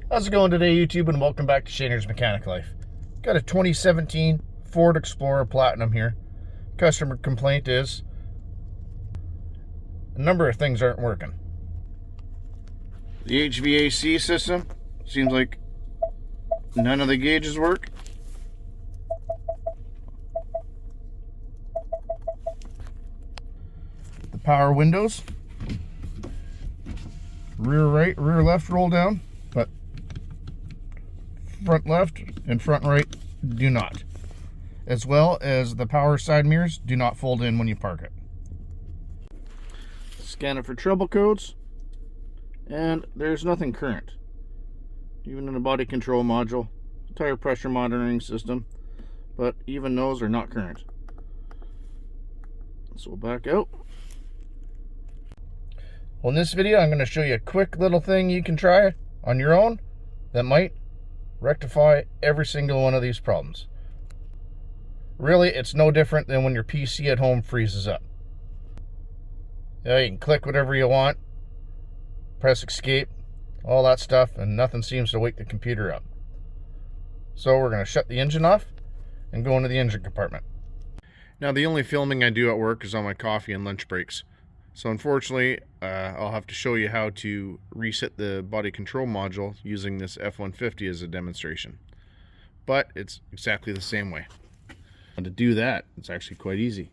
How's it going today, YouTube, and welcome back to Shaner's Mechanic Life. Got a 2017 Ford Explorer Platinum here. Customer complaint is a number of things aren't working. The HVAC system seems like none of the gauges work. The power windows, rear right, rear left roll down, but front left and front right do not. As well as the power side mirrors do not fold in when you park it. Scan it for trouble codes, and there's nothing current. Even in the body control module, tire pressure monitoring system, but even those are not current. So we'll back out. Well, in this video, I'm going to show you a quick little thing you can try on your own that might rectify every single one of these problems. Really, it's no different than when your PC at home freezes up. Yeah, you can click whatever you want, press escape, all that stuff, and nothing seems to wake the computer up. So we're going to shut the engine off and go into the engine compartment. Now, the only filming I do at work is on my coffee and lunch breaks. So unfortunately, I'll have to show you how to reset the body control module using this F150 as a demonstration. But it's exactly the same way. And to do that, it's actually quite easy.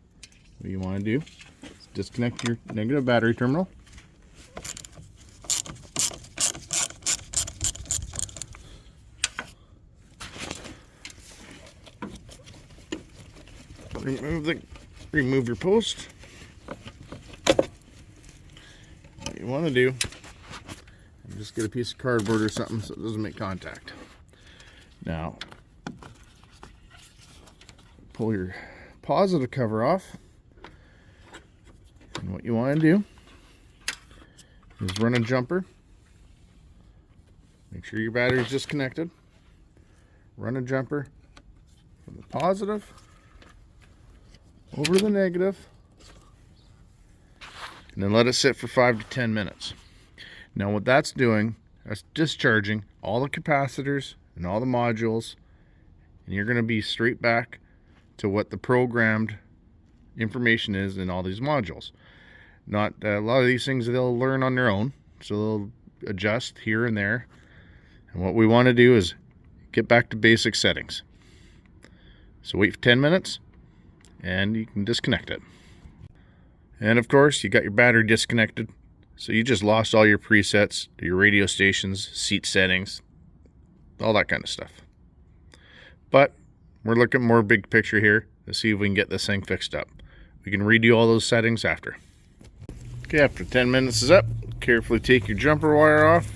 What you want to do is disconnect your negative battery terminal. Remove your post. What you want to do is just get a piece of cardboard or something so it doesn't make contact. Now, pull your positive cover off, and what you want to do is run a jumper. Make sure your battery is disconnected. Run a jumper from the positive over the negative, and then let it sit for 5 to 10 minutes. Now what that's doing, that's discharging all the capacitors and all the modules, and you're going to be straight back to what the programmed information is in all these modules. Not a lot of these things they'll learn on their own, so they'll adjust here and there. And what we want to do is get back to basic settings. So wait for 10 minutes, and you can disconnect it. And of course, you got your battery disconnected, so you just lost all your presets, your radio stations, seat settings, all that kind of stuff. But we're looking more big picture here to see if we can get this thing fixed up. We can redo all those settings after. Okay, after 10 minutes is up, carefully take your jumper wire off,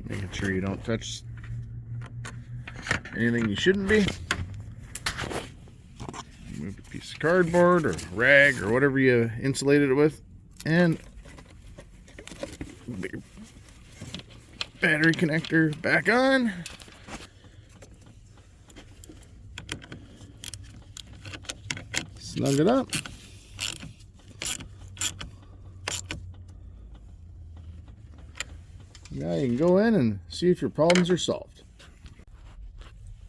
making sure you don't touch anything you shouldn't be. Move a piece of cardboard or rag or whatever you insulated it with, and battery connector back on. Snug it up. Now you can go in and see if your problems are solved.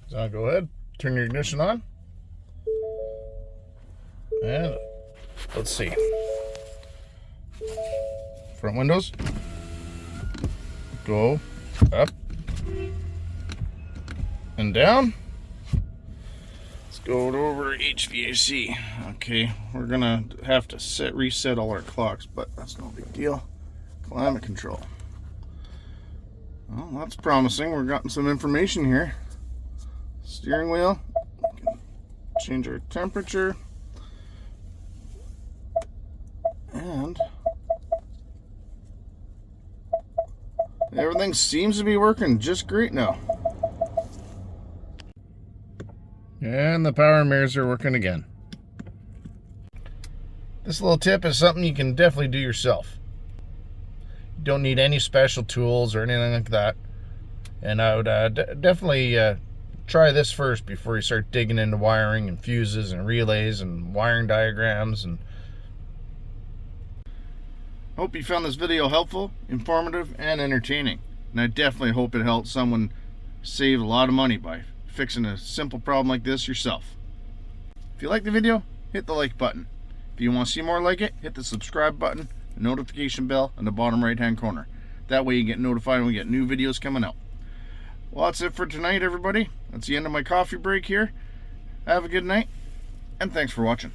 So I'll go ahead, turn your ignition on. And let's see. Front windows. Go up and down. Let's go over HVAC. Okay, we're gonna have to reset all our clocks, but that's no big deal. Climate control. Well, that's promising. We're getting some information here. Steering wheel. We can change our temperature. And everything seems to be working just great now. And the power mirrors are working again. This little tip is something you can definitely do yourself. You don't need any special tools or anything like that. And I would definitely try this first before you start digging into wiring and fuses and relays and wiring diagrams. And hope you found this video helpful, informative, and entertaining. And I definitely hope it helps someone save a lot of money by fixing a simple problem like this yourself. If you like the video, hit the like button. If you want to see more like it, hit the subscribe button, the notification bell in the bottom right hand corner. That way you get notified when we get new videos coming out. Well, that's it for tonight, everybody. That's the end of my coffee break here. Have a good night, and thanks for watching.